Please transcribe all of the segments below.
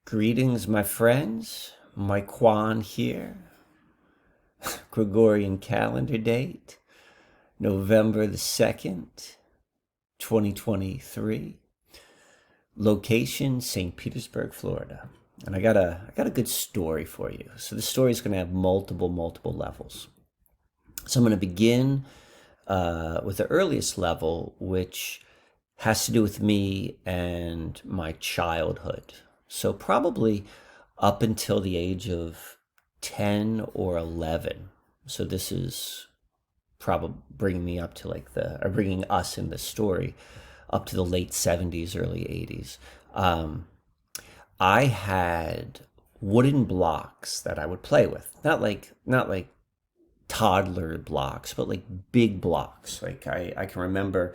Greetings, my friends. Mike Juan here. Gregorian calendar date, November the 2nd, 2023. Location, St. Petersburg, Florida. And I got a good story for you. So the story is going to have multiple levels. So I'm going to begin with the earliest level, which has to do with me and my childhood. So probably up until the age of 10 or 11. So this is probably bringing me up to or bringing us in the story up to the late 70s, early 80s. I had wooden blocks that I would play with. Not like toddler blocks, but like big blocks. Like I can remember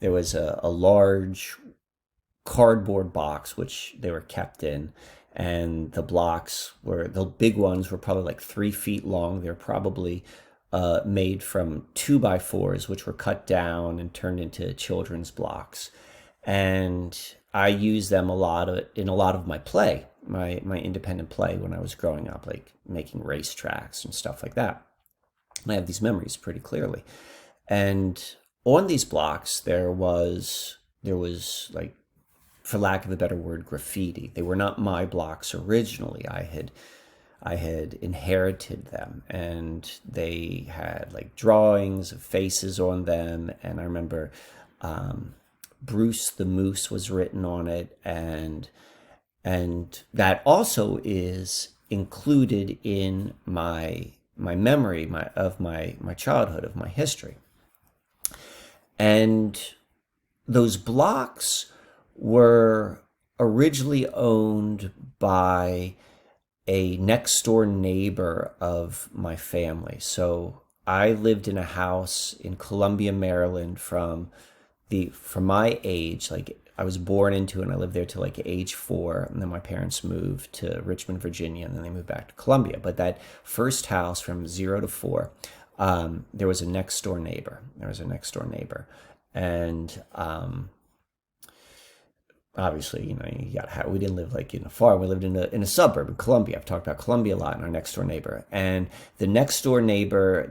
there was a large cardboard box which they were kept in, and the big ones were probably like 3 feet long. They're probably made from 2x4s, which were cut down and turned into children's blocks. And I used them in a lot of my play, my independent play when I was growing up, like making racetracks and stuff like that. And I have these memories pretty clearly. And on these blocks there was like, for lack of a better word, graffiti. They were not my blocks originally. I had inherited them, and they had like drawings of faces on them. And I remember Bruce the Moose was written on it, and that also is included in my memory of my childhood, of my history. And those blocks were originally owned by a next door neighbor of my family. So I lived in a house in Columbia, Maryland from my age, like I was born into, and I lived there till like age 4, and then my parents moved to Richmond, Virginia, and then they moved back to Columbia. But that first house from 0 to 4, there was a next door neighbor. And obviously, we didn't live like in a farm. We lived in a suburb in Columbia. I've talked about Columbia a lot, and our next door neighbor. And the next door neighbor,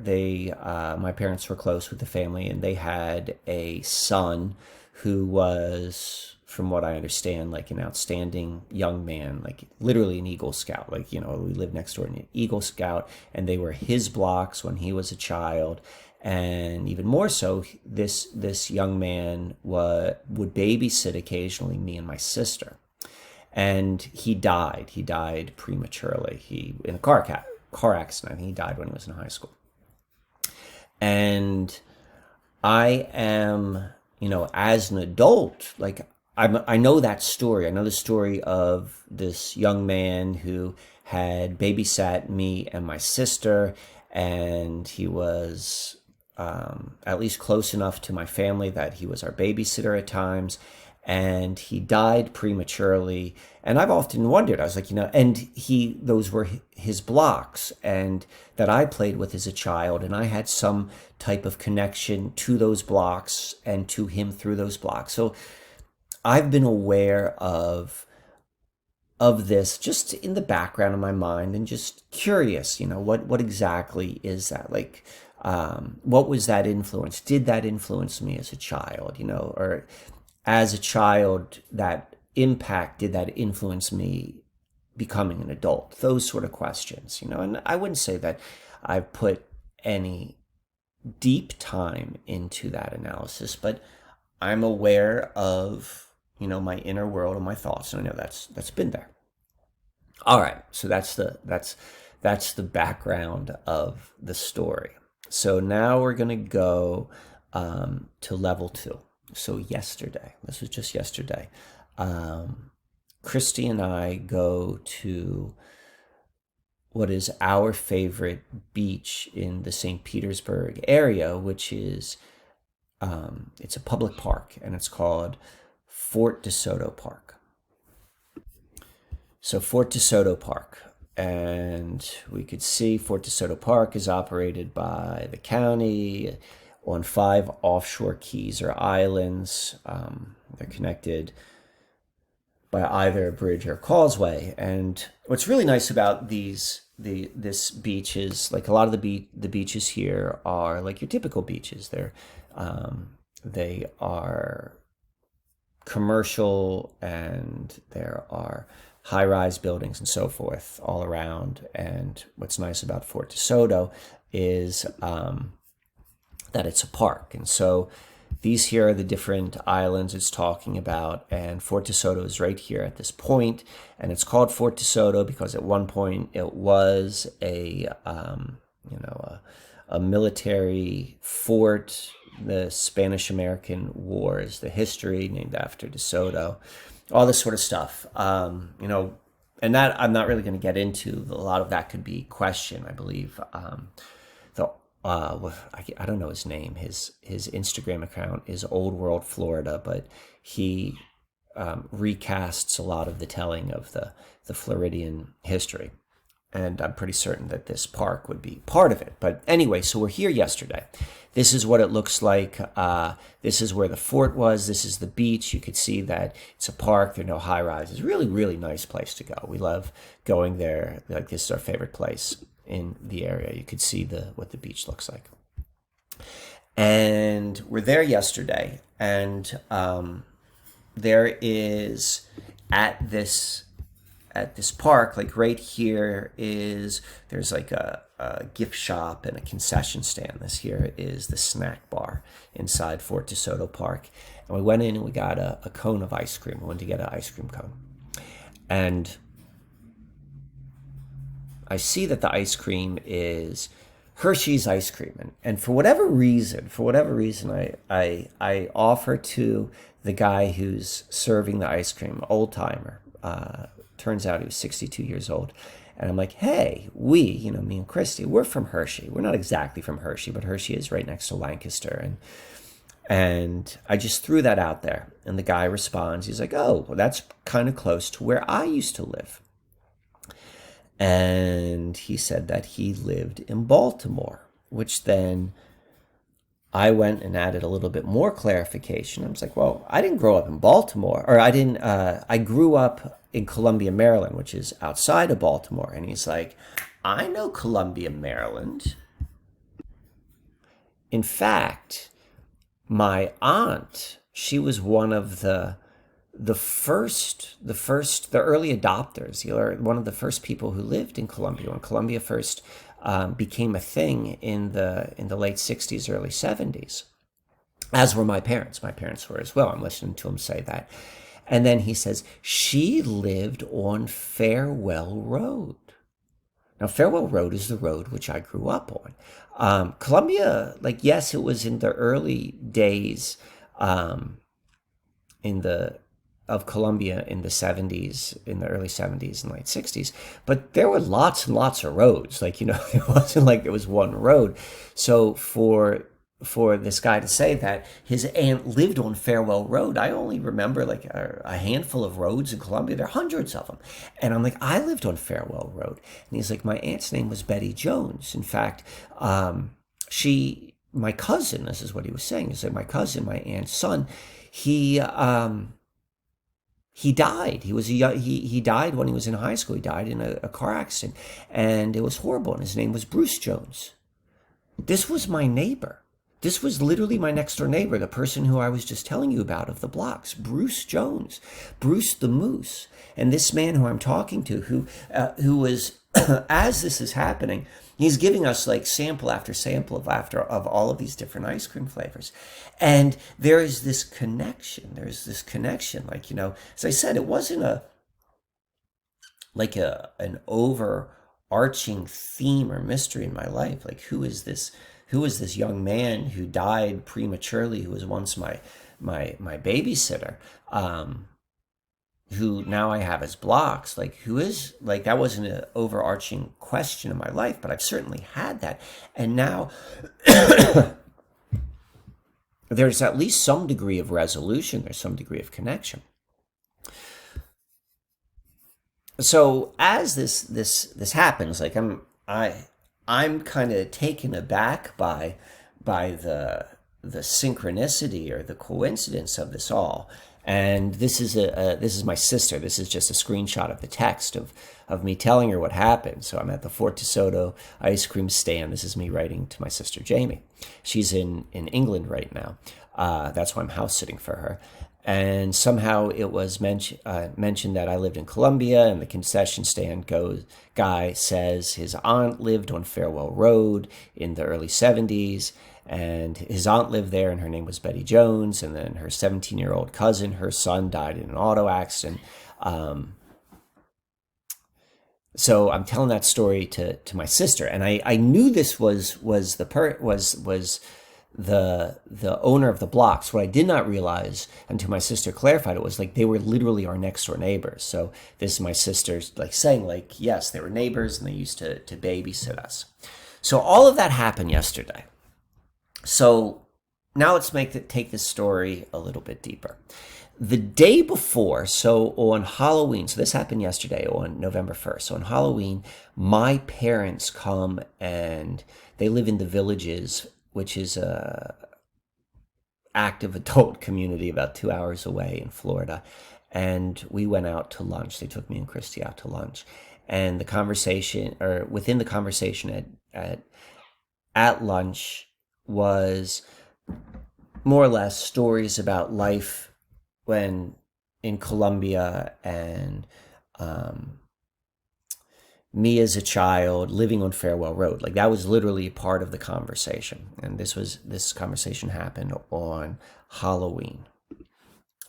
my parents were close with the family, and they had a son who was, from what I understand, like an outstanding young man, like literally an Eagle Scout. Like, we lived next door, an Eagle Scout, and they were his blocks when he was a child. And even more so, this young man would babysit occasionally me and my sister. And he died. He died prematurely. In a car accident. I think he died when he was in high school. And I am, as an adult, like I know that story. I know the story of this young man who had babysat me and my sister, and he was at least close enough to my family that he was our babysitter at times, and he died prematurely. And I've often wondered, I was like, and those were his blocks, and that I played with as a child, and I had some type of connection to those blocks and to him through those blocks. So I've been aware of this just in the background of my mind, and just curious, what exactly is that? Like, what was that influence? Did that influence me as a child, or as a child, that impact, did that influence me becoming an adult? Those sort of questions, and I wouldn't say that I've put any deep time into that analysis, but I'm aware of, my inner world and my thoughts, and I know that's been there. All right, so that's the background of the story. So now we're going to go to level 2. So this was just yesterday, Christy and I go to what is our favorite beach in the St. Petersburg area, which is, it's a public park, and it's called Fort Desoto Park. So Fort Desoto Park. And we could see Fort Desoto Park is operated by the county on 5 offshore keys or islands. They're connected by either bridge or causeway. And what's really nice about this beach is, like, a lot of the beaches here are like your typical beaches. They are commercial, and there are high-rise buildings and so forth all around. And what's nice about Fort Desoto is that it's a park. And so these here are the different islands it's talking about, and Fort Desoto is right here at this point, and it's called Fort Desoto because at one point it was a military fort. The Spanish-American Wars, the history named after DeSoto, all this sort of stuff. And that I'm not really going to get into. A lot of that could be questioned, I believe. I don't know his name. His Instagram account is Old World Florida, but he recasts a lot of the telling of the Floridian history. And I'm pretty certain that this park would be part of it. But anyway, so we're here yesterday. This is what it looks like. This is where the fort was. This is the beach. You could see that it's a park. There are no high rises. Really, really nice place to go. We love going there. Like, this is our favorite place in the area. You could see what the beach looks like. And we're there yesterday. And there is at this park, like right here there's like a gift shop and a concession stand. This here is the snack bar inside Fort Desoto Park. And we went in and we got a cone of ice cream. We went to get an ice cream cone. And I see that the ice cream is Hershey's ice cream. And for whatever reason, I offer to the guy who's serving the ice cream, old timer. Turns out he was 62 years old. And I'm like, hey, me and Christy, we're from Hershey. We're not exactly from Hershey, but Hershey is right next to Lancaster. And I just threw that out there. And the guy responds. He's like, oh, well, that's kind of close to where I used to live. And he said that he lived in Baltimore, which then I went and added a little bit more clarification. I was like, well, I didn't grow up in Baltimore, or I grew up in Columbia, Maryland, which is outside of Baltimore. And he's like, I know Columbia, Maryland. In fact, my aunt, she was one of the early adopters, one of the first people who lived in Columbia when Columbia first became a thing in the late 60s, early 70s, as were my parents. My parents were as well. I'm listening to him say that. And then he says, she lived on Farewell Road. Now, Farewell Road is the road which I grew up on. Columbia, yes, it was in the early days of Columbia in the 70s, in the early 70s and late 60s. But there were lots and lots of roads. It wasn't like there was one road. So for this guy to say that his aunt lived on Farewell Road, I only remember a handful of roads in Columbia. There are hundreds of them. And I'm like, I lived on Farewell Road. And he's like, my aunt's name was Betty Jones. In fact, my cousin, this is what he was saying, he said, my cousin, my aunt's son, he died. He died when he was in high school. He died in a car accident, and it was horrible. And his name was Bruce Jones. This was my neighbor. This was literally my next door neighbor, the person who I was just telling you about of the blocks, Bruce Jones, Bruce the Moose. And this man who I'm talking to, who was, as this is happening, he's giving us sample after sample of all of these different ice cream flavors. And there is this connection. There's this connection. As I said, it wasn't an overarching theme or mystery in my life. Who is this young man who died prematurely, who was once my babysitter, who now I have as blocks? Who is, that wasn't an overarching question in my life, but I've certainly had that. And now there's at least some degree of resolution. There's some degree of connection. So as this happens, I'm kind of taken aback by the synchronicity or the coincidence of this all. And this is my sister. This is just a screenshot of the text of me telling her what happened. So I'm at the Fort Desoto ice cream stand. This is me writing to my sister Jamie. She's in England right now. That's why I'm house sitting for her. And somehow it was mentioned that I lived in Colombia, and the concession stand guy says his aunt lived on Farewell Road in the early 70s, and his aunt lived there, and her name was Betty Jones, and then her 17-year-old cousin, her son, died in an auto accident. So I'm telling that story to my sister, and I knew this was the owner of the blocks. What I did not realize until my sister clarified it was like they were literally our next door neighbors. So this is my sister's like saying like, yes, they were neighbors and they used to babysit us. So all of that happened yesterday. So now let's take this story a little bit deeper. The day before, so on Halloween, so this happened yesterday on November 1st. So on Halloween, my parents come and they live in the Villages, which is a active adult community about 2 hours away in Florida. And we went out to lunch. They took me and Christy out to lunch. And the conversation, or within the conversation at lunch, was more or less stories about life when in Colombia, and me as a child living on Farewell Road. Like that was literally part of the conversation. And this conversation happened on Halloween.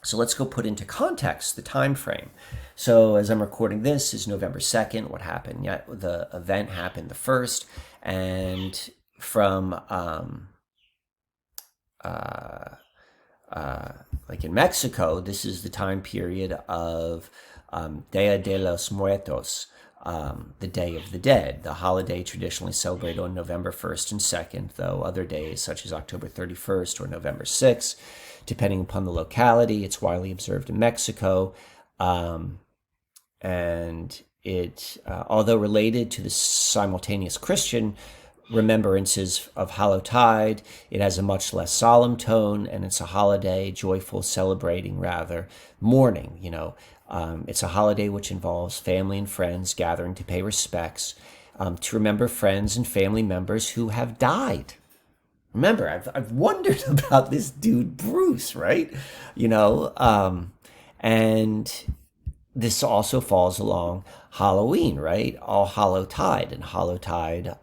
So let's go put into context the time frame. So as I'm recording this is November 2nd. What happened? Yeah, the event happened the 1st, and from like in Mexico, this is the time period of Dia de los Muertos, the Day of the Dead, the holiday traditionally celebrated on November 1st and 2nd, though other days such as October 31st or November 6th, depending upon the locality. It's widely observed in Mexico, and it, although related to the simultaneous Christian remembrances of Allhallowtide, it has a much less solemn tone, and it's a holiday, joyful, celebrating, rather, mourning. It's a holiday which involves family and friends gathering to pay respects, to remember friends and family members who have died. Remember, I've wondered about this dude Bruce, right? And this also falls along Halloween, right? Allhallowtide, and Hallowtide.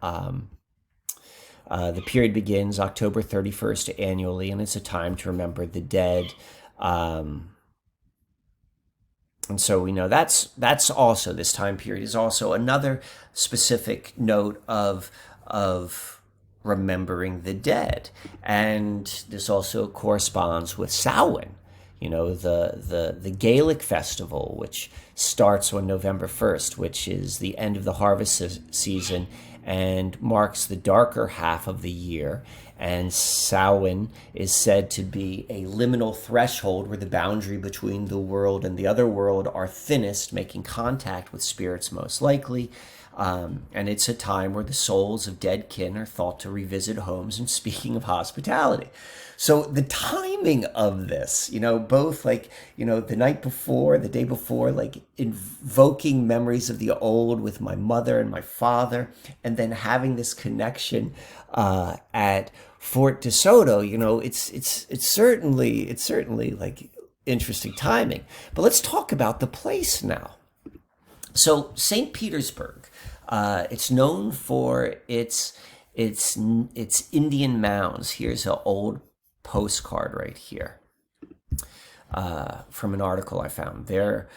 The period begins October 31st annually, and it's a time to remember the dead. And so we know that's also, this time period is also another specific note of remembering the dead. And this also corresponds with Samhain, the Gaelic festival, which starts on November 1st, which is the end of the harvest season and marks the darker half of the year. And Samhain is said to be a liminal threshold where the boundary between the world and the other world are thinnest, making contact with spirits most likely. And it's a time where the souls of dead kin are thought to revisit homes, and speaking of hospitality. So the timing of this, both the night before, the day before, like invoking memories of the old with my mother and my father, and then having this connection at Fort Desoto, it's certainly like interesting timing. But let's talk about the place now. So St. Petersburg, it's known for its Indian mounds. Here's an old postcard right here from an article I found there.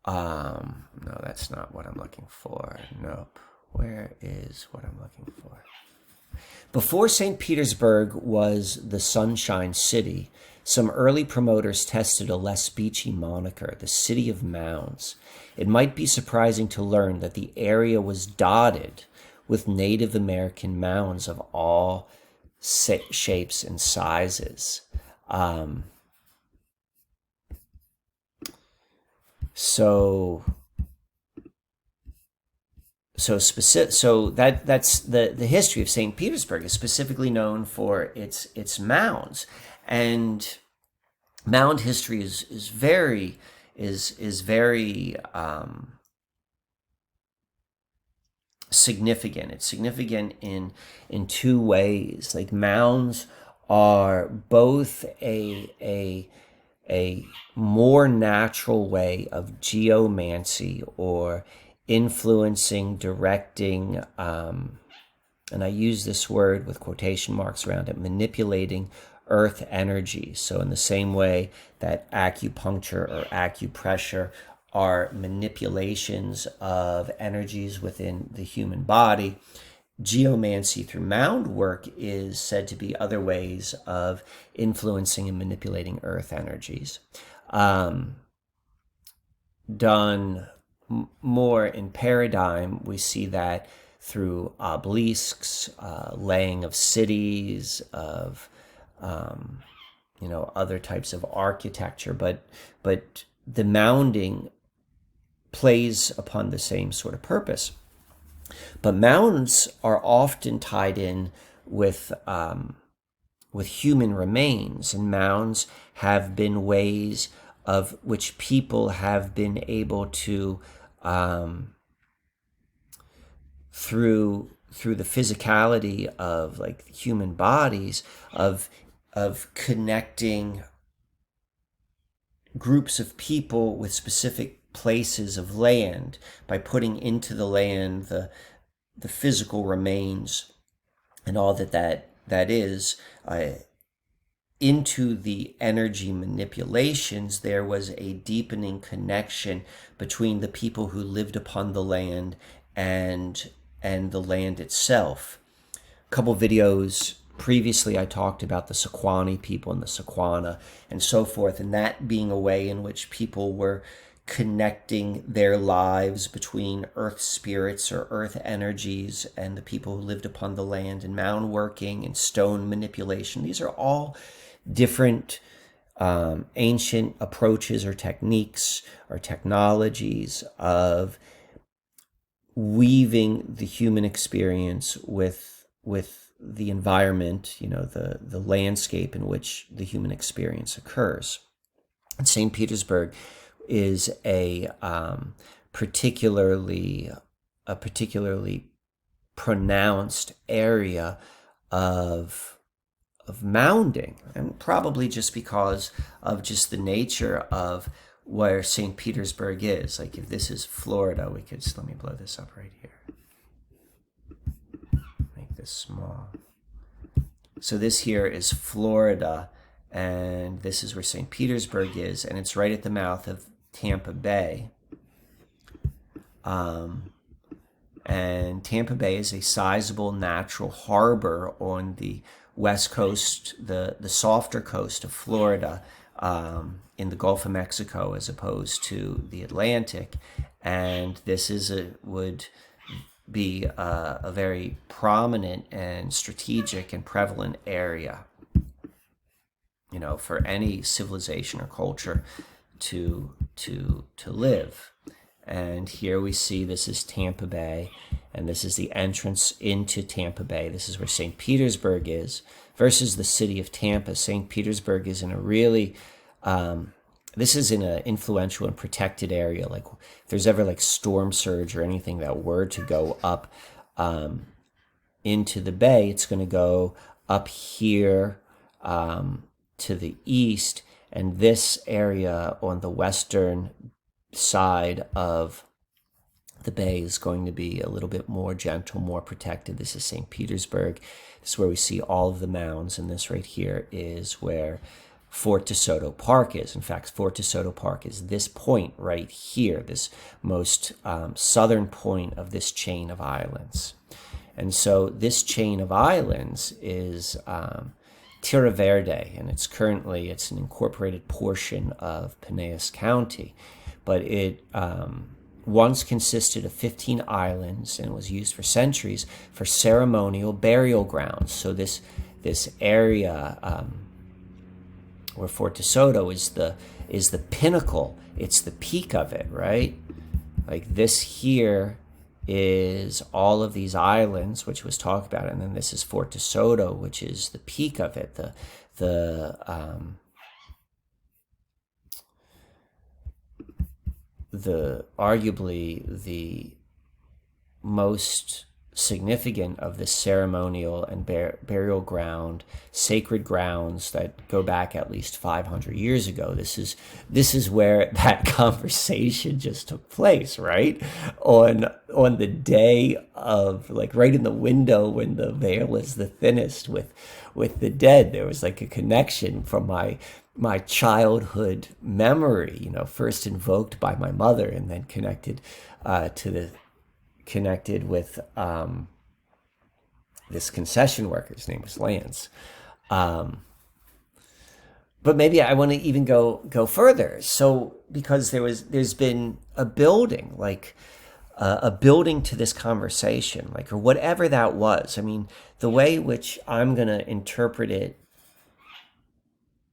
No, that's not what I'm looking for. Nope. Where is what I'm looking for? Before St. Petersburg was the Sunshine City, some early promoters tested a less beachy moniker, the City of Mounds. It might be surprising to learn that the area was dotted with Native American mounds of all shapes and sizes. So that's the history of St. Petersburg is specifically known for its mounds. And mound history is very significant. It's significant in two ways. Like mounds are both a more natural way of geomancy, or influencing, directing, and I use this word with quotation marks around it, manipulating earth energy. So in the same way that acupuncture or acupressure are manipulations of energies within the human body, geomancy through mound work is said to be other ways of influencing and manipulating earth energies. Done more in paradigm, we see that through obelisks, laying of cities, of other types of architecture, but the mounding plays upon the same sort of purpose. But mounds are often tied in with human remains, and mounds have been ways of which people have been able to, through the physicality of like human bodies, of connecting groups of people with specific places of land by putting into the land the physical remains and all that is, into the energy manipulations. There was a deepening connection between the people who lived upon the land and the land itself. A couple videos previously I talked about the Sequani people and the Sequana and so forth, and that being a way in which people were connecting their lives between earth spirits or earth energies and the people who lived upon the land, and mound working and stone manipulation. These are all different ancient approaches or techniques or technologies of weaving the human experience with the environment, the landscape in which the human experience occurs. And St. Petersburg is a particularly pronounced area of mounding, and probably just because of just the nature of where St. Petersburg is. Like if this is Florida, we could let me blow this up right here. Make this small. So this here is Florida, and this is where St. Petersburg is, and it's right at the mouth of Tampa Bay. And Tampa Bay is a sizable natural harbor on the west coast, the softer coast of Florida, in the Gulf of Mexico, as opposed to the Atlantic. And this would be a very prominent and strategic and prevalent area, for any civilization or culture to live. And here we see this is Tampa Bay, and this is the entrance into Tampa Bay. This is where St. Petersburg is versus the city of Tampa. St. Petersburg is in a really, this is in an influential and protected area. Like if there's ever like storm surge or anything that were to go up into the bay, it's going to go up here to the east, and this area on the western side of the bay is going to be a little bit more gentle, more protected. This is St. Petersburg. This is where we see all of the mounds, and this right here is where Fort Desoto Park is. In fact, Fort Desoto Park is this point right here, this most southern point of this chain of islands. And so this chain of islands is Tierra Verde, and it's an incorporated portion of Pinellas County. But it once consisted of 15 islands and was used for centuries for ceremonial burial grounds. So this area where Fort Desoto is the pinnacle, it's the peak of it, right? Like this here is all of these islands, which was talked about, and then this is Fort Desoto, which is the peak of it, the the arguably the most significant of the ceremonial and burial ground, sacred grounds that go back at least 500 years ago. This is where that conversation just took place, right? On the day of, like, right in the window when the veil is the thinnest with the dead. There was like a connection from my childhood memory, first invoked by my mother and then connected with this concession worker. His name was Lance. But maybe I want to even go further. So because there's been a building, like a building to this conversation, like, or whatever that was. I mean, the way which I'm going to interpret it,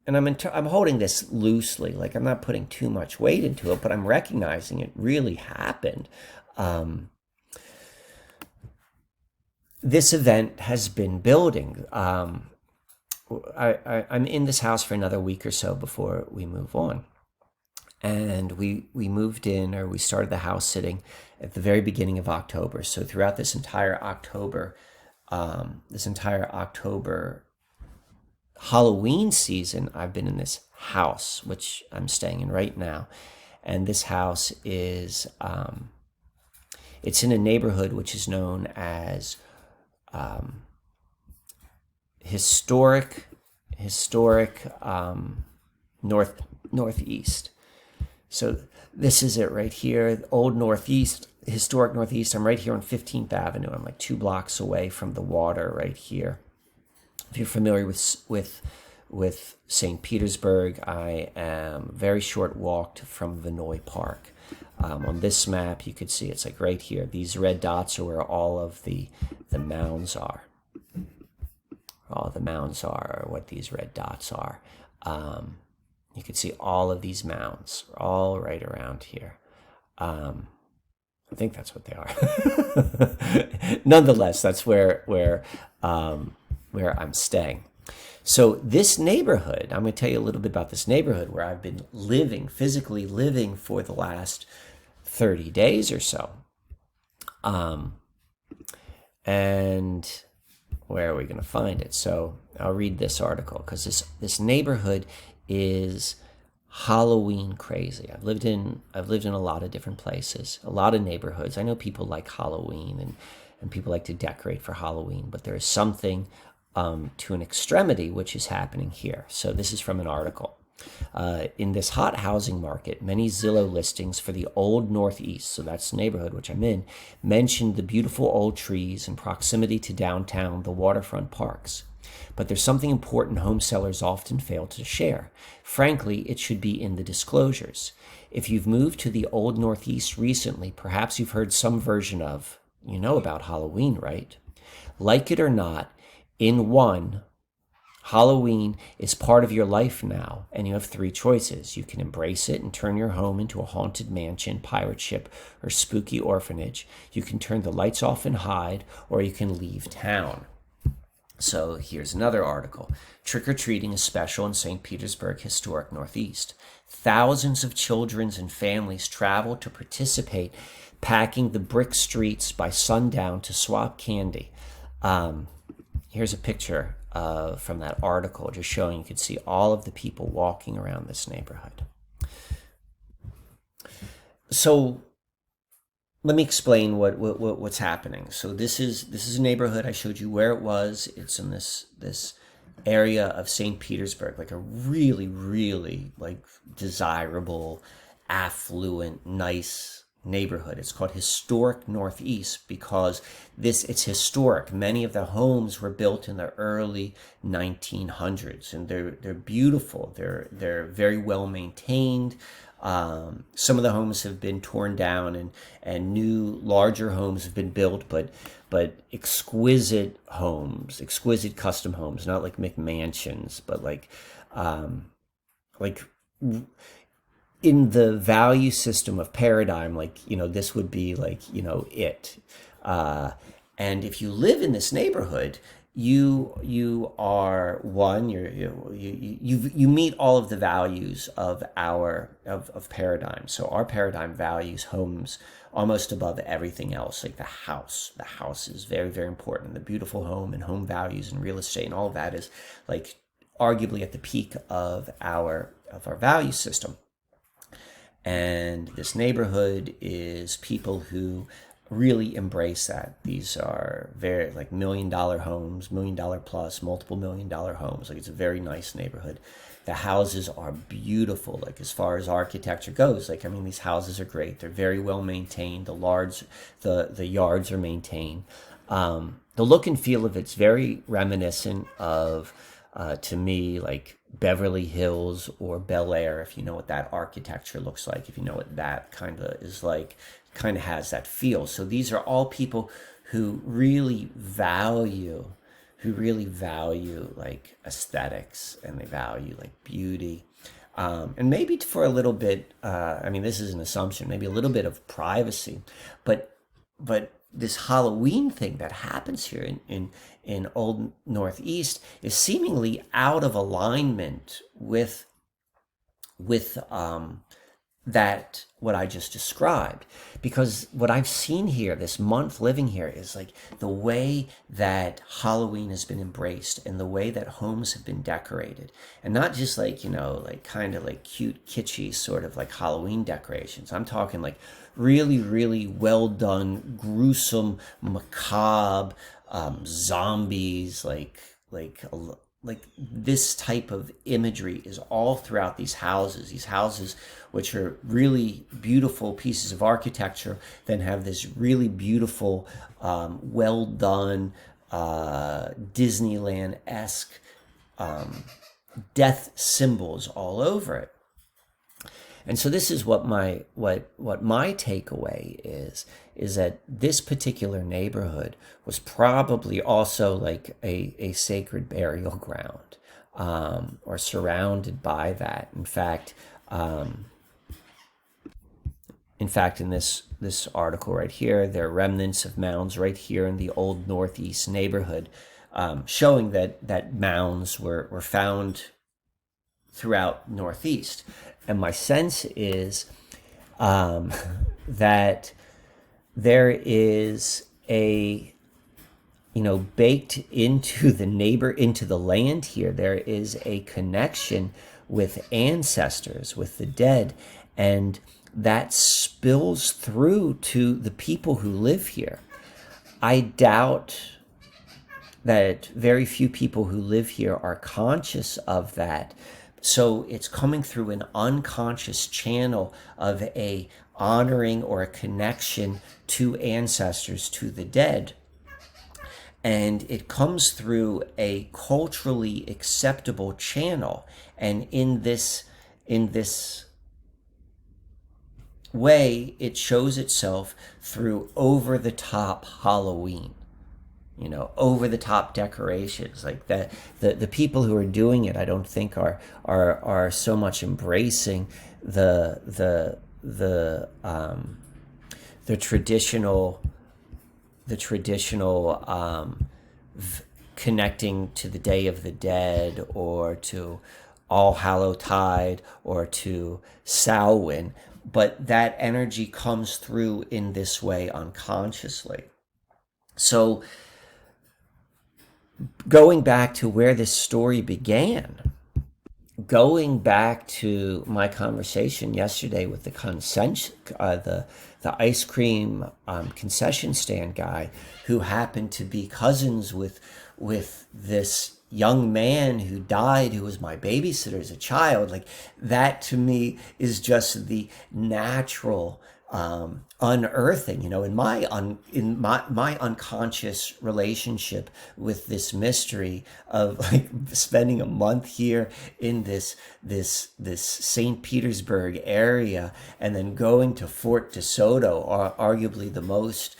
and I'm holding this loosely, like I'm not putting too much weight into it, but I'm recognizing it really happened. This event has been building. I'm in this house for another week or so before we move on. And we moved in, or we started the house sitting at the very beginning of October. So throughout this entire October Halloween season, I've been in this house, which I'm staying in right now. And this house is, it's in a neighborhood which is known as historic northeast. So this is it right here, old northeast, historic northeast. I'm right here on 15th Avenue. I'm like 2 blocks away from the water right here. If you're familiar with St. Petersburg, I am very short walked from Vinoy Park. On this map, you could see it's like right here. These red dots are where all of the mounds are. All the mounds are what these red dots are. You can see all of these mounds, all right around here. I think that's what they are. Nonetheless, that's where I'm staying. So this neighborhood, I'm going to tell you a little bit about this neighborhood where I've been physically living for the last 30 days or so. And where are we going to find it? So I'll read this article, because this neighborhood is Halloween crazy. I've lived in a lot of different places, a lot of neighborhoods. I know people like Halloween and people like to decorate for Halloween, but there is something to an extremity which is happening here. So this is from an article. In this hot housing market, many Zillow listings for the Old Northeast, so that's the neighborhood which I'm in, mentioned the beautiful old trees and proximity to downtown, the waterfront parks. But there's something important home sellers often fail to share. Frankly, it should be in the disclosures. If you've moved to the Old Northeast recently, perhaps you've heard some version of, about Halloween, right? Like it or not, in one, Halloween is part of your life now, and you have 3 choices. You can embrace it and turn your home into a haunted mansion, pirate ship, or spooky orphanage. You can turn the lights off and hide, or you can leave town. So here's another article. Trick-or-treating is special in St. Petersburg historic Northeast. Thousands of children and families travel to participate, packing the brick streets by sundown to swap candy. Here's a picture from that article, just showing you could see all of the people walking around this neighborhood. So let me explain what's happening. So this is a neighborhood. I showed you where it was. It's in this area of St. Petersburg, like a really, really like desirable, affluent, nice neighborhood. It's called historic Northeast because it's historic. Many of the homes were built in the early 1900s, and they're beautiful. They're very well maintained. Some of the homes have been torn down, and new larger homes have been built, but exquisite homes, exquisite custom homes, not like McMansions, but like in the value system of paradigm, like, this would be like, it. And if you live in this neighborhood, you are one. You meet all of the values of our of paradigm. So our paradigm values homes almost above everything else. Like the house is very, very important. The beautiful home and home values and real estate and all of that is like arguably at the peak of our value system. And this neighborhood is people who really embrace that. These are very like $1 million homes, $1 million plus, multiple $1 million homes. Like it's a very nice neighborhood. The houses are beautiful, like as far as architecture goes. Like I mean, these houses are great. They're very well maintained. The yards are maintained. The look and feel of it's very reminiscent of, to me, like Beverly Hills or Bel Air, if you know what that architecture looks like, if you know what that kind of is like, kind of has that feel. So these are all people who really value like aesthetics, and they value like beauty, and maybe for a little bit, I mean, this is an assumption, maybe a little bit of privacy, but this Halloween thing that happens here in Old Northeast is seemingly out of alignment with that what I just described, because what I've seen here this month living here is like the way that Halloween has been embraced and the way that homes have been decorated, and not just like, you know, like kind of like cute kitschy sort of like Halloween decorations. I'm talking like really, really well done, gruesome, macabre, zombies, like this type of imagery is all throughout these houses, which are really beautiful pieces of architecture, then have this really beautiful, well done, Disneyland-esque death symbols all over it. And so this is what my takeaway is that this particular neighborhood was probably also like a sacred burial ground, or surrounded by that. In fact, in this article right here, there are remnants of mounds right here in the Old Northeast neighborhood, showing that mounds were found throughout Northeast. And my sense is that there is a, you know, baked into the land here, there is a connection with ancestors, with the dead, and that spills through to the people who live here. I doubt that very few people who live here are conscious of that. So it's coming through an unconscious channel of a honoring or a connection to ancestors, to the dead. And it comes through a culturally acceptable channel. And in this way, it shows itself through over-the-top Halloween. You know, over the top decorations. Like the people who are doing it, I don't think are so much embracing the traditional connecting to the Day of the Dead, or to Allhallowtide, or to Samhain, but that energy comes through in this way unconsciously. So going back to where this story began, going back to my conversation yesterday with the ice cream concession stand guy, who happened to be cousins with this young man who died, who was my babysitter as a child, like that to me is just the natural unearthing, you know, in my unconscious relationship with this mystery of like spending a month here in this St. Petersburg area, and then going to Fort Desoto, or arguably the most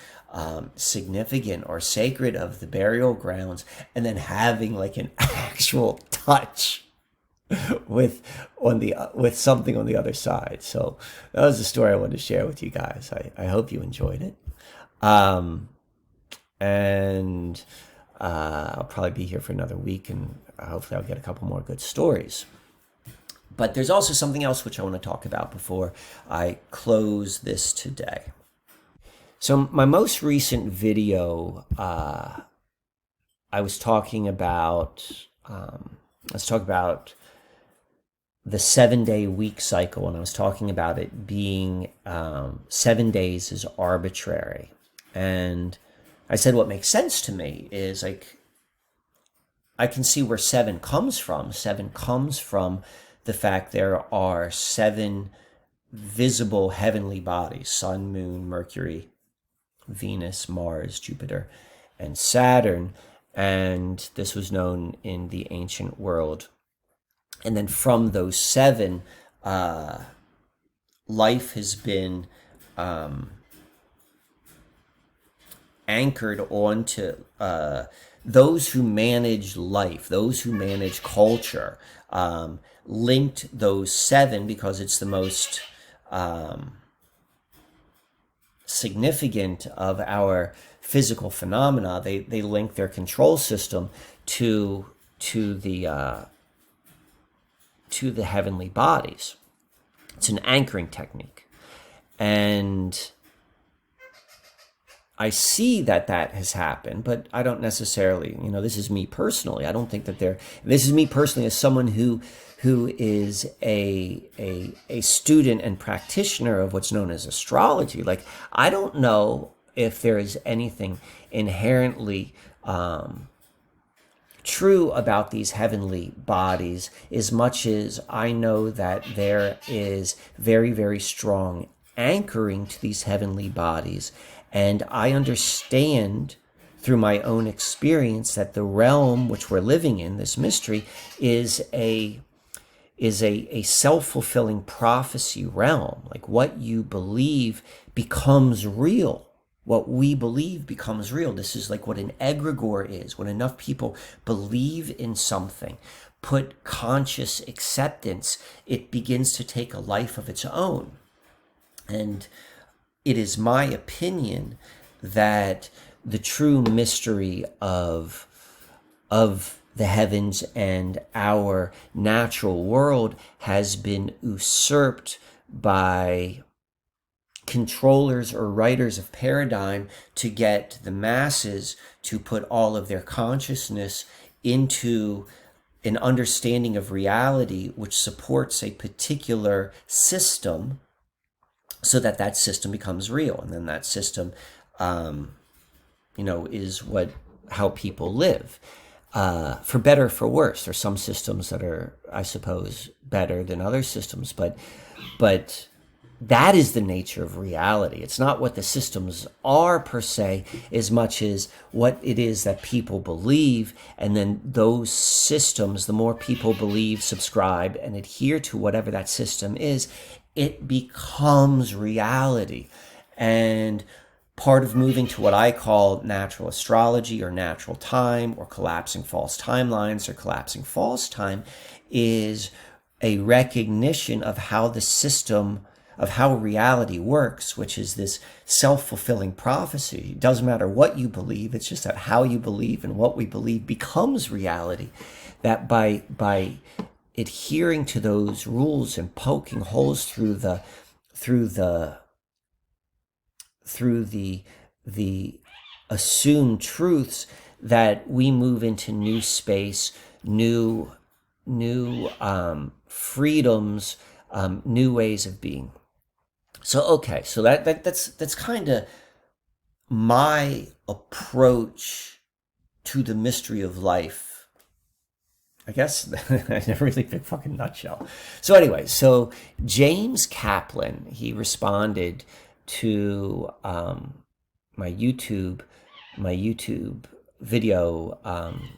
significant or sacred of the burial grounds, and then having like an actual touch with something on the other side. So that was the story I wanted to share with you guys. I hope you enjoyed it. And I'll probably be here for another week, and hopefully I'll get a couple more good stories. But there's also something else which I want to talk about before I close this today. So my most recent video, I was talking about the 7-day week cycle, and I was talking about it being 7 days is arbitrary. And I said what makes sense to me is like I can see where 7 comes from. 7 comes from the fact there are 7 visible heavenly bodies: Sun, Moon, Mercury, Venus, Mars, Jupiter, and Saturn. And this was known in the ancient world. And then from those 7, life has been anchored onto those who manage life, those who manage culture, linked those 7 because it's the most significant of our physical phenomena. They link their control system to the heavenly bodies. It's an anchoring technique. And I see that has happened, but I don't necessarily, this is me personally. I don't think that this is me personally as someone who is a student and practitioner of what's known as astrology. Like, I don't know if there is anything inherently true about these heavenly bodies, as much as I know that there is very, very strong anchoring to these heavenly bodies. And I understand through my own experience that the realm which we're living in, this mystery, is a self-fulfilling prophecy realm. Like, what you believe becomes real. What we believe becomes real. This is like what an egregore is. When enough people believe in something, put conscious acceptance, it begins to take a life of its own. And it is my opinion that the true mystery of the heavens and our natural world has been usurped by controllers or writers of paradigm to get the masses to put all of their consciousness into an understanding of reality which supports a particular system, so that system becomes real. And then that system is how people live, for better or for worse. There's some systems that are, I suppose, better than other systems, but that is the nature of reality. It's not what the systems are per se, as much as what it is that people believe. And then those systems, the more people believe, subscribe, and adhere to whatever that system is, it becomes reality. And part of moving to what I call natural astrology or natural time or collapsing false timelines or collapsing false time is a recognition of how the system, of how reality works, which is this self-fulfilling prophecy. It doesn't matter what you believe, it's just that how you believe and what we believe becomes reality. That by adhering to those rules and poking holes through the assumed truths, that we move into new space, new freedoms, new ways of being. So that's kind of my approach to the mystery of life, I guess. In a really big fucking nutshell. So anyway, so James Kaplan, he responded to my YouTube video.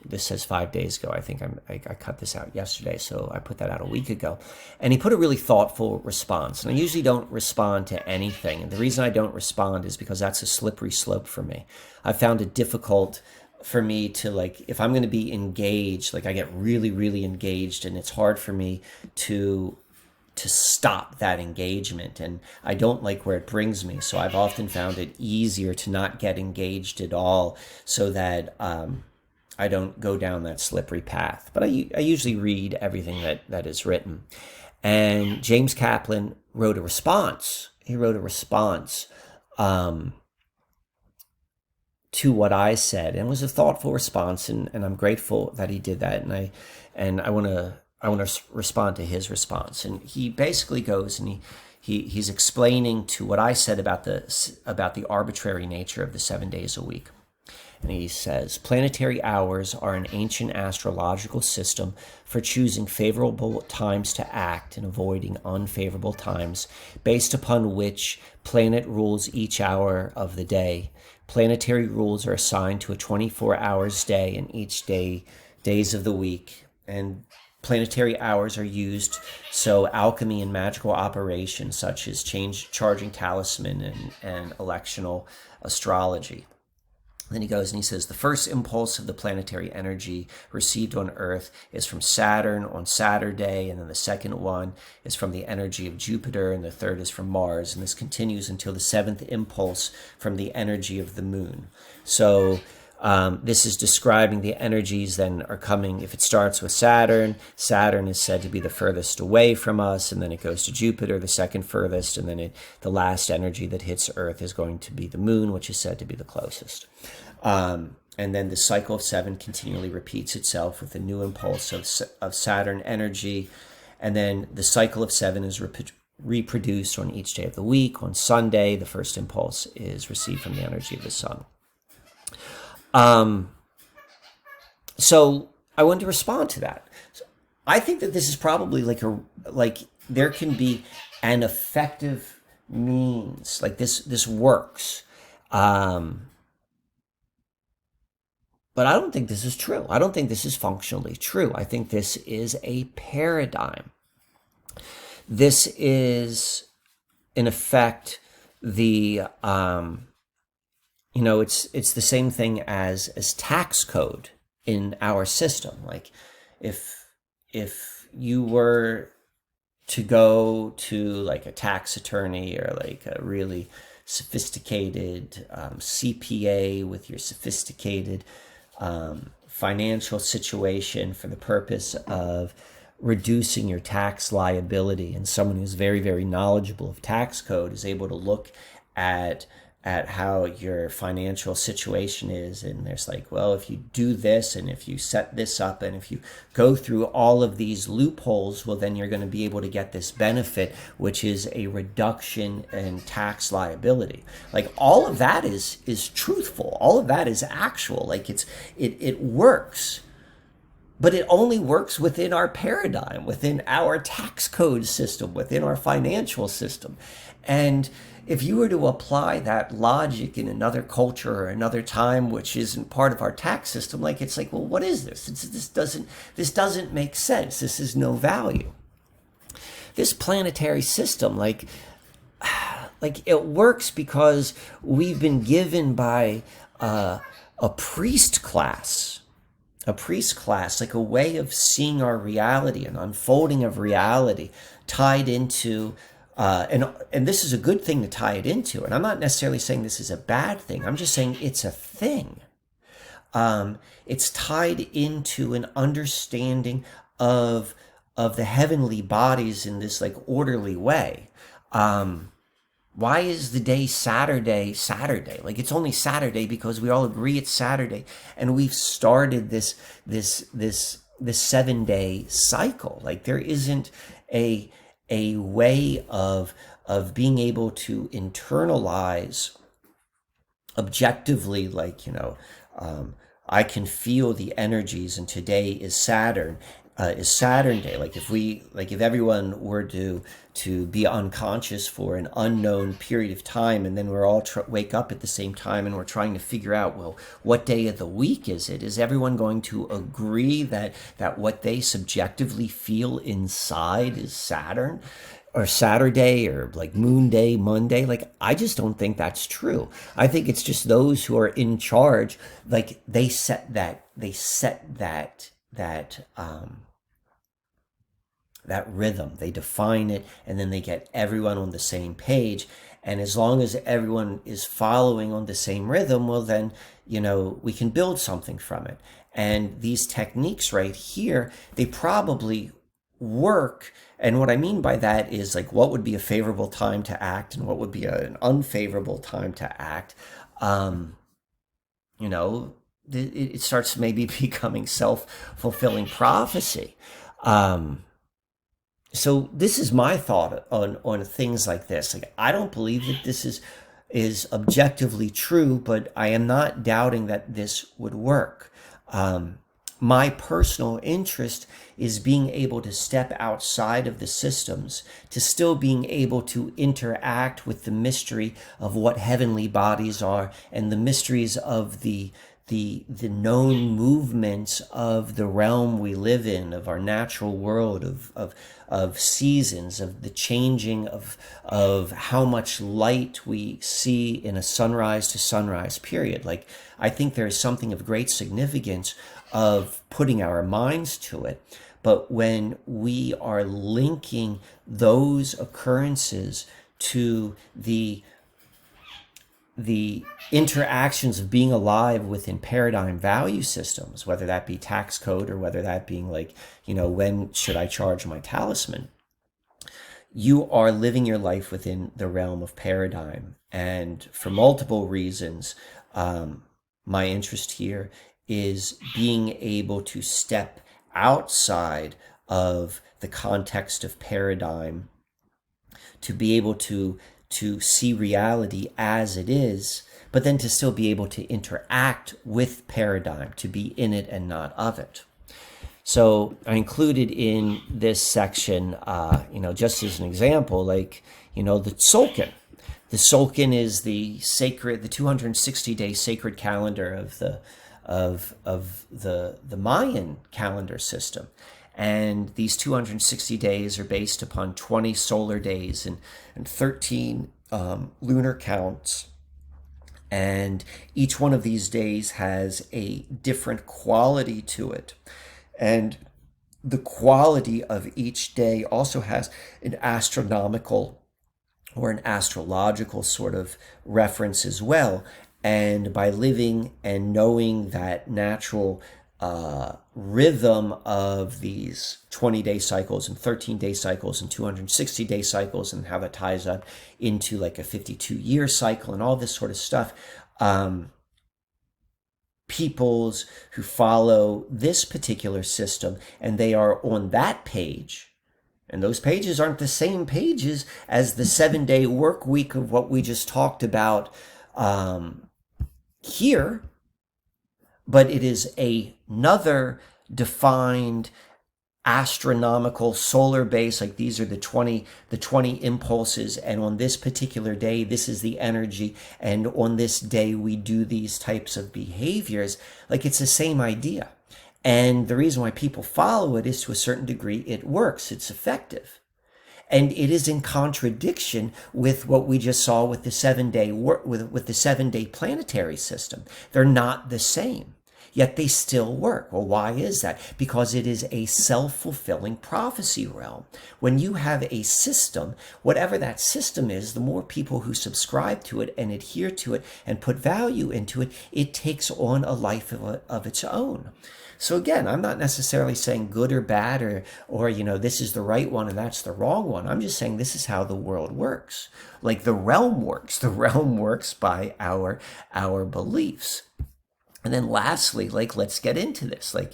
This says 5 days ago. I think I cut this out yesterday, so I put that out a week ago. And he put a really thoughtful response. And I usually don't respond to anything. And the reason I don't respond is because that's a slippery slope for me. I found it difficult for me to, like, if I'm going to be engaged, like I get really, really engaged, and it's hard for me to stop that engagement, and I don't like where it brings me. So I've often found it easier to not get engaged at all, so that I don't go down that slippery path. But I usually read everything that is written. And James Kaplan wrote a response. He wrote a response to what I said, and it was a thoughtful response, and I'm grateful that he did that. And I want to respond to his response. And he basically goes and he's explaining to what I said about the arbitrary nature of the 7 days a week. And he says, planetary hours are an ancient astrological system for choosing favorable times to act and avoiding unfavorable times, based upon which planet rules each hour of the day. Planetary rules are assigned to a 24 hours day in each days of the week. And planetary hours are used so alchemy and magical operations such as charging talisman and electional astrology. Then he goes and he says, the first impulse of the planetary energy received on Earth is from Saturn on Saturday, and then the second one is from the energy of Jupiter, and the third is from Mars, and this continues until the seventh impulse from the energy of the moon. So this is describing the energies then are coming. If it starts with Saturn, Saturn is said to be the furthest away from us, and then it goes to Jupiter, the second furthest, and then the last energy that hits Earth is going to be the moon, which is said to be the closest. And then the cycle of 7 continually repeats itself with a new impulse of Saturn energy, and then the cycle of 7 is reproduced on each day of the week. On Sunday, the first impulse is received from the energy of the sun. So I wanted to respond to that. So I think that this is probably like there can be an effective means, like this works. But I don't think this is true. I don't think this is functionally true. I think this is a paradigm. This is, in effect, the it's the same thing as tax code in our system. Like if you were to go to like a tax attorney or like a really sophisticated CPA with your sophisticated financial situation for the purpose of reducing your tax liability, and someone who's very, very knowledgeable of tax code is able to look at how your financial situation is, and there's like, well, if you do this and if you set this up and if you go through all of these loopholes, well, then you're going to be able to get this benefit, which is a reduction in tax liability. Like all of that is truthful. All of that is actual. Like it works. But it only works within our paradigm, within our tax code system, within our financial system. And if you were to apply that logic in another culture or another time, which isn't part of our tax system, like it's like, well, what is this? This doesn't make sense. This is no value. This planetary system, like it works because we've been given by a priest class, like a way of seeing our reality, an unfolding of reality tied into, and this is a good thing to tie it into. And I'm not necessarily saying this is a bad thing. I'm just saying it's a thing. It's tied into an understanding of the heavenly bodies in this like orderly way. Why is the day Saturday? Like it's only Saturday because we all agree it's Saturday, and we've started this 7-day cycle. Like there isn't a way of being able to internalize objectively, like, I can feel the energies, and today is Saturn Day. Like if everyone were to be unconscious for an unknown period of time, and then we're all wake up at the same time and we're trying to figure out, well, what day of the week is it? Is everyone going to agree that what they subjectively feel inside is Saturn or Saturday or like Moon Day, Monday? Like, I just don't think that's true. I think it's just those who are in charge, like they set that rhythm, they define it, and then they get everyone on the same page. And as long as everyone is following on the same rhythm, well, then, we can build something from it. And these techniques right here, they probably work. And what I mean by that is like what would be a favorable time to act and what would be an unfavorable time to act. Um, you know, it starts maybe becoming self-fulfilling prophecy. Um, so this is my thought on things like this. Like I don't believe that this is objectively true, but I am not doubting that this would work. My personal interest is being able to step outside of the systems, to still being able to interact with the mystery of what heavenly bodies are and the mysteries of the known movements of the realm we live in, of our natural world, of seasons, of the changing of how much light we see in a sunrise to sunrise period. Like, I think there is something of great significance of putting our minds to it. But when we are linking those occurrences to the interactions of being alive within paradigm value systems, whether that be tax code or whether that being like, when should I charge my talisman? You are living your life within the realm of paradigm. And for multiple reasons, my interest here is being able to step outside of the context of paradigm to be able to see reality as it is, but then to still be able to interact with paradigm, to be in it and not of it. So I included in this section, just as an example, like, the Tzolk'in. The Tzolk'in is the 260-day sacred calendar of the Mayan calendar system. And these 260 days are based upon 20 solar days and 13 lunar counts. And each one of these days has a different quality to it. And the quality of each day also has an astronomical or an astrological sort of reference as well. And by living and knowing that natural rhythm of these 20-day cycles and 13-day cycles and 260-day cycles and how that ties up into like a 52-year cycle and all this sort of stuff, peoples who follow this particular system and they are on that page, and those pages aren't the same pages as the 7-day work week of what we just talked about here, but it is another defined astronomical solar base. Like, these are the 20 impulses, and on this particular day this is the energy, and on this day we do these types of behaviors. Like, it's the same idea. And the reason why people follow it is, to a certain degree, it works, it's effective. And it is in contradiction with what we just saw with the 7-day with the 7-day planetary system. They're not the same, yet they still work. Well, why is that? Because it is a self-fulfilling prophecy realm. When you have a system, whatever that system is, the more people who subscribe to it and adhere to it and put value into it, it takes on a life of its own. So again, I'm not necessarily saying good or bad or this is the right one and that's the wrong one. I'm just saying this is how the world works. Like, the realm works. The realm works by our beliefs. And then lastly, like, let's get into this. Like,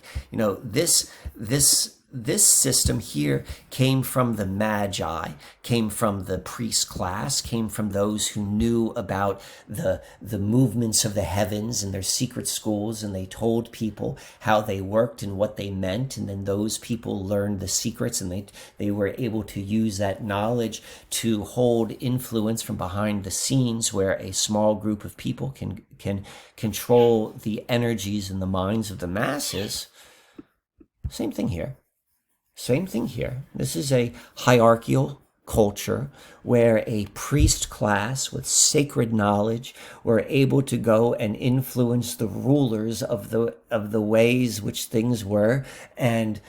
this system here came from the Magi, came from the priest class, came from those who knew about the movements of the heavens and their secret schools, and they told people how they worked and what they meant, and then those people learned the secrets, and they were able to use that knowledge to hold influence from behind the scenes, where a small group of people can control the energies and the minds of the masses. Same thing here. Same thing here. This is a hierarchical culture where a priest class with sacred knowledge were able to go and influence the rulers of the ways which things were, and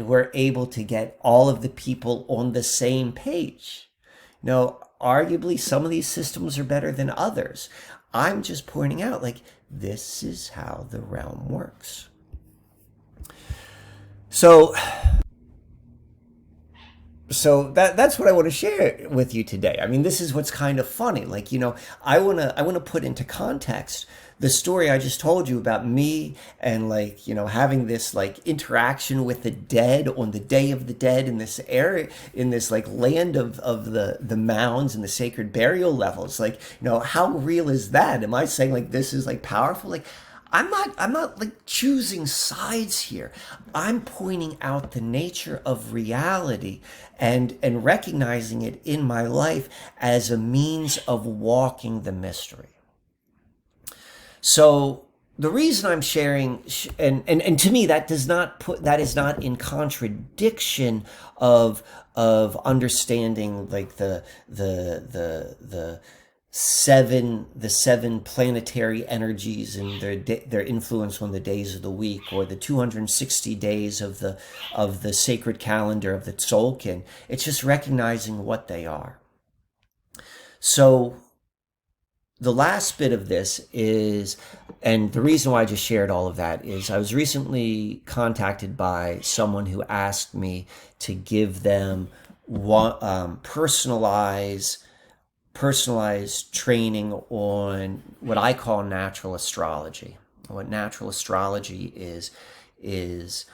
were able to get all of the people on the same page. Arguably some of these systems are better than others. I'm just pointing out, like, this is how the realm works. So that's what I want to share with you today. I mean, this is what's kind of funny. Like, I want to put into context the story I just told you about me and, like, having this like interaction with the dead on the Day of the Dead in this area, in this like land of the mounds and the sacred burial levels. Like, how real is that? Am I saying like this is like powerful? Like, I'm not like choosing sides here. I'm pointing out the nature of reality and recognizing it in my life as a means of walking the mystery. So the reason I'm sharing, and to me that is not in contradiction of understanding like the seven planetary energies and their influence on the days of the week, or the 260 days of the sacred calendar of the Tzolkin. It's just recognizing what they are. So the last bit of this is, and the reason why I just shared all of that is, I was recently contacted by someone who asked me to give them personalized training on what I call natural astrology. What natural astrology is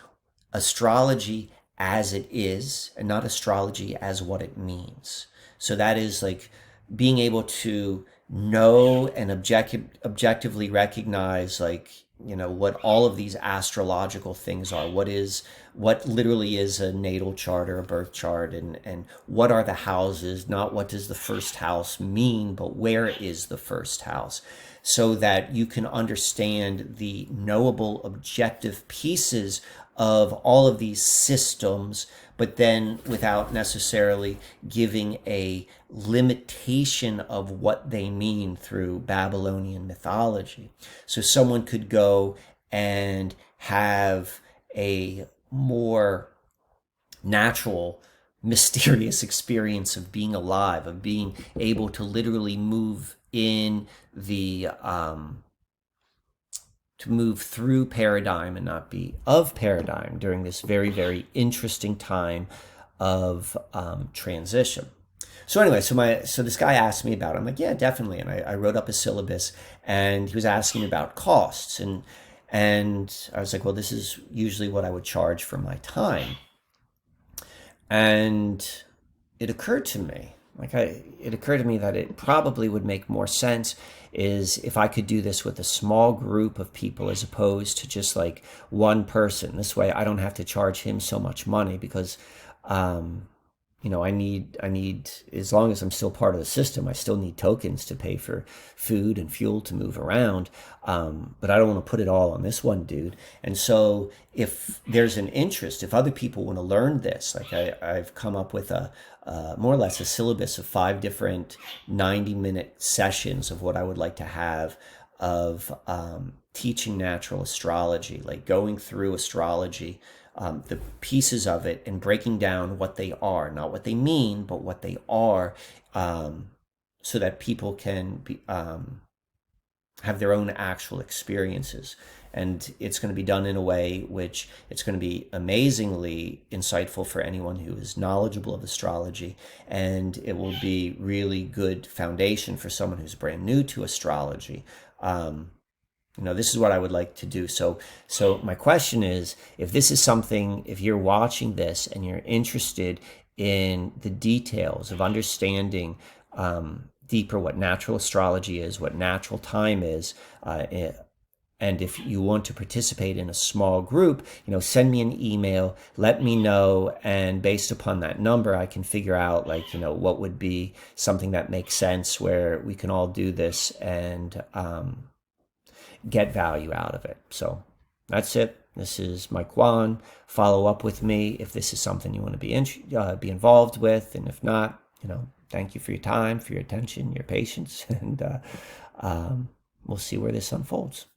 astrology as it is, and not astrology as what it means. So that is like being able to know and objectively recognize, like, what all of these astrological things are. What literally is a natal chart or a birth chart, and what are the houses, not what does the first house mean, but where is the first house, so that you can understand the knowable objective pieces of all of these systems, but then without necessarily giving a limitation of what they mean through Babylonian mythology. So someone could go and have a more natural, mysterious experience of being alive, of being able to literally move in the to move through paradigm and not be of paradigm during this very, very interesting time of transition. So anyway, so this guy asked me about it. I'm like, yeah, definitely. And I wrote up a syllabus, and he was asking about costs, and I was like, well, this is usually what I would charge for my time. And it occurred to me, that it probably would make more sense is if I could do this with a small group of people, as opposed to just like one person. This way I don't have to charge him so much money, because I need, as long as I'm still part of the system, I still need tokens to pay for food and fuel to move around. But I don't want to put it all on this one dude. And so if there's an interest, if other people want to learn this, like I've come up with more or less a syllabus of 5 different 90-minute sessions of what I would like to have of teaching natural astrology, like going through astrology, the pieces of it, and breaking down what they are, not what they mean, but what they are, so that people can have their own actual experiences. And it's going to be done in a way which it's going to be amazingly insightful for anyone who is knowledgeable of astrology, and it will be really good foundation for someone who's brand new to astrology. This is what I would like to do. So my question is, if this is something, if you're watching this and you're interested in the details of understanding deeper what natural astrology is, what natural time is, and if you want to participate in a small group, send me an email, let me know, and based upon that number, I can figure out what would be something that makes sense, where we can all do this and get value out of it. So that's it. This is Mike Wan. Follow up with me if this is something you want to be involved with, and if not, thank you for your time, for your attention, your patience, and we'll see where this unfolds.